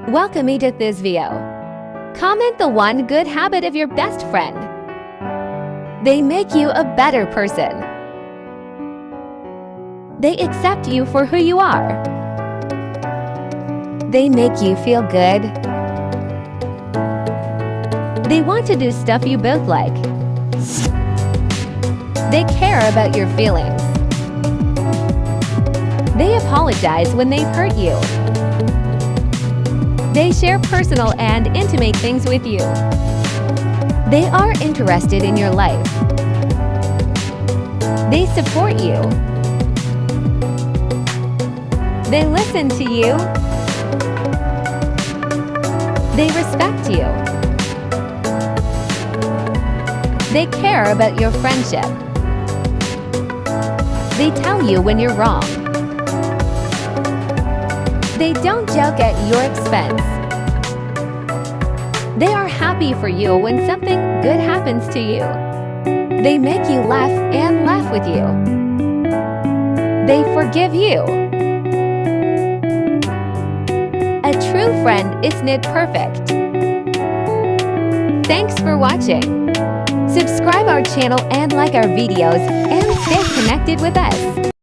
Welcome to this video. Comment the one good habit of your best friend. They make you a better person. They accept you for who you are. They make you feel good. They want to do stuff you both like. They care about your feelings. They apologize when they've hurt you. They share personal and intimate things with you. They are interested in your life. They support you. They listen to you. They respect you. They care about your friendship. They tell you when you're wrong. They don't joke at your expense. They are happy for you when something good happens to you. They make you laugh and laugh with you. They forgive you. A true friend isn't perfect. Thanks for watching. Subscribe our channel and like our videos and stay connected with us.